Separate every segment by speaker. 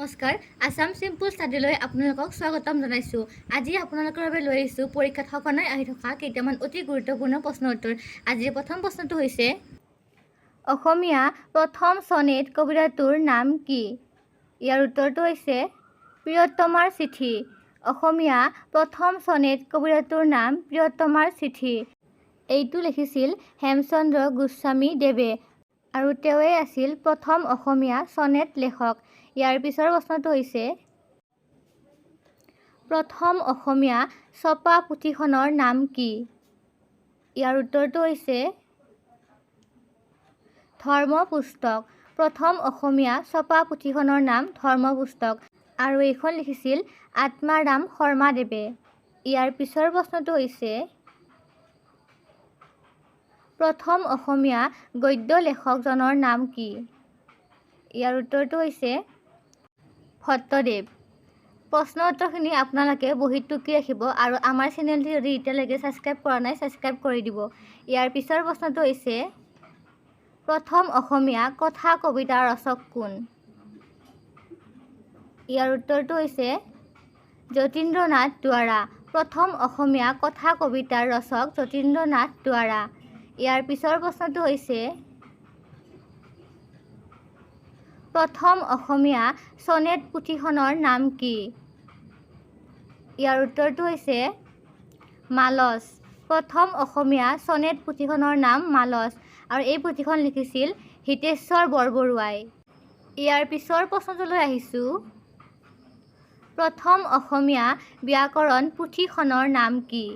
Speaker 1: নমস্কাৰ আসাম চিম্পল ষ্টাডিলৈ আপোনালোকক স্বাগতম জনাইছোঁ। আজি আপোনালোকৰ বাবে লৈ আহিছোঁ পৰীক্ষাত সঘনাই আহি থকা কেইটামান অতি গুৰুত্বপূৰ্ণ প্ৰশ্ন উত্তৰ। আজিৰ প্ৰথম প্ৰশ্নটো হৈছে অসমীয়া প্ৰথম সনেট কবিতাটোৰ নাম কি? ইয়াৰ উত্তৰটো হৈছে প্ৰিয়তমাৰ চিঠি। অসমীয়া প্ৰথম সনেট কবিতাটোৰ নাম প্ৰিয়তমাৰ চিঠি। এইটো লিখিছিল হেমচন্দ্ৰ গোস্বামী দেৱে আৰু তেওঁৱেই আছিল প্ৰথম অসমীয়া সনেট লেখক। ইয়াৰ পিছৰ প্ৰশ্নটো হৈছে প্ৰথম অসমীয়া ছপা পুথিখনৰ নাম কি? ইয়াৰ উত্তৰটো হৈছে ধৰ্ম পুস্তক। প্ৰথম অসমীয়া ছপা পুথিখনৰ নাম ধৰ্ম পুস্তক আৰু এইখন লিখিছিল আত্মাৰাম শৰ্মাদেৱে। ইয়াৰ পিছৰ প্ৰশ্নটো হৈছে প্ৰথম অসমীয়া গদ্য লেখকজনৰ নাম কি? ইয়াৰ উত্তৰটো হৈছে ভট্টদেৱ। প্ৰশ্ন উত্তৰখিনি আপোনালোকে বহীত টুকি ৰাখিব আৰু আমাৰ চেনেলটি যদি এতিয়ালৈকে ছাবস্ক্ৰাইব কৰা নাই ছাবস্ক্ৰাইব কৰি দিব। ইয়াৰ পিছৰ প্ৰশ্নটো হৈছে প্ৰথম অসমীয়া কথা কবিতাৰ ৰচক কোন? ইয়াৰ উত্তৰটো হৈছে যতীন্দ্ৰনাথ দুৱৰা। প্ৰথম অসমীয়া কথা কবিতাৰ ৰচক যতীন্দ্ৰনাথ দুৱৰা। ইয়াৰ পিছৰ প্ৰশ্নটো হৈছে প্ৰথম অসমীয়া সনেট পুথিখনৰ নাম কি? ইয়াৰ উত্তৰটো হৈছে মালচ। প্ৰথম অসমীয়া সনেট পুথিখনৰ নাম মালচ আৰু এই পুথিখন লিখিছিল হিতেশ্বৰ বৰবৰুৱাই। ইয়াৰ পিছৰ প্ৰশ্নটোলৈ আহিছোঁ প্ৰথম অসমীয়া ব্যাকৰণ পুথিখনৰ নাম কি?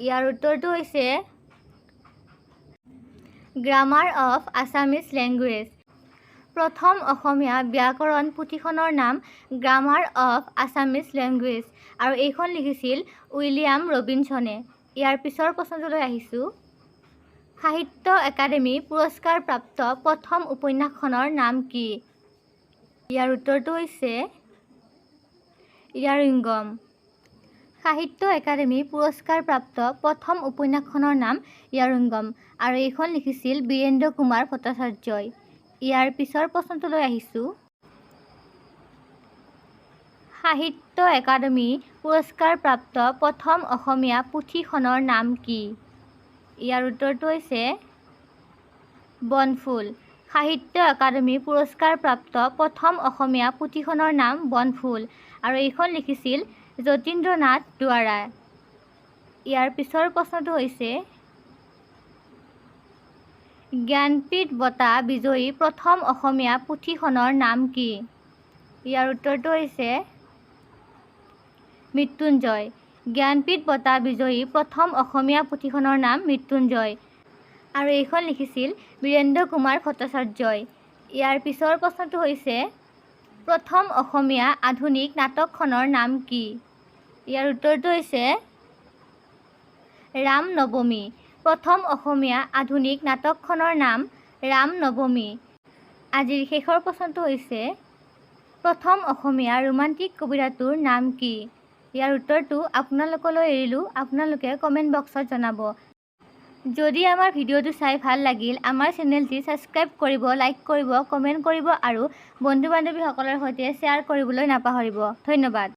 Speaker 1: ইয়াৰ উত্তৰটো হৈছে গ্ৰামাৰ অফ আছামিজ লেংগুৱেজ। প্ৰথম অসমীয়া ব্যাকৰণ পুথিখনৰ নাম গ্ৰামাৰ অফ আছামিজ লেংগুৱেজ আৰু এইখন লিখিছিল উইলিয়াম ৰবিনছনে। ইয়াৰ পিছৰ প্ৰশ্নটোলৈ আহিছোঁ সাহিত্য একাডেমী পুৰস্কাৰপ্ৰাপ্ত প্ৰথম উপন্যাসখনৰ নাম কি? ইয়াৰ উত্তৰটো হৈছে ইয়াৰুইংগম। সাহিত্য একাডেমী পুৰস্কাৰপ্ৰাপ্ত প্ৰথম উপন্যাসখনৰ নাম ইয়াৰুইংগম আৰু এইখন লিখিছিল বীৰেন্দ্ৰ কুমাৰ ভট্টাচাৰ্যই। ইয়াৰ পিছৰ প্ৰশ্নটোলৈ আহিছোঁ সাহিত্য একাডেমী পুৰস্কাৰপ্ৰাপ্ত প্ৰথম অসমীয়া পুথিখনৰ নাম কি? ইয়াৰ উত্তৰটো হৈছে বনফুল। সাহিত্য একাডেমী পুৰস্কাৰপ্ৰাপ্ত প্ৰথম অসমীয়া পুথিখনৰ নাম বনফুল আৰু এইখন লিখিছিল যতীন্দ্ৰনাথ দুৱৰাই। ইয়াৰ পিছৰ প্ৰশ্নটো হৈছে জ্ঞানপীঠ বঁটা বিজয়ী প্ৰথম অসমীয়া পুথিখনৰ নাম কি? ইয়াৰ উত্তৰটো হৈছে মৃত্যুঞ্জয়। জ্ঞানপীঠ বঁটা বিজয়ী প্ৰথম অসমীয়া পুথিখনৰ নাম মৃত্যুঞ্জয় আৰু এইখন লিখিছিল বীৰেন্দ্ৰ কুমাৰ ভট্টাচাৰ্যই। ইয়াৰ পিছৰ প্ৰশ্নটো হৈছে প্ৰথম অসমীয়া আধুনিক নাটকখনৰ নাম কি? ইয়াৰ উত্তৰটো হৈছে ৰাম নৱমী। প্ৰথম অসমীয়া আধুনিক নাটকখনৰ নাম ৰাম নৱমী। আজিৰ শেষৰ প্ৰশ্নটো হৈছে প্ৰথম অসমীয়া ৰোমান্টিক কবিতাটোৰ নাম কি? ইয়াৰ উত্তৰটো আপোনালোকলৈ এৰিলোঁ। আপোনালোকে কমেণ্ট বক্সত জনাব। যদি আমাৰ ভিডিঅ'টো চাই ভাল লাগিল আমাৰ চেনেলটি ছাবস্ক্ৰাইব কৰিব, লাইক কৰিব, কমেণ্ট কৰিব আৰু বন্ধু বান্ধৱীসকলৰ সৈতে শ্বেয়াৰ কৰিবলৈ নাপাহৰিব। ধন্যবাদ।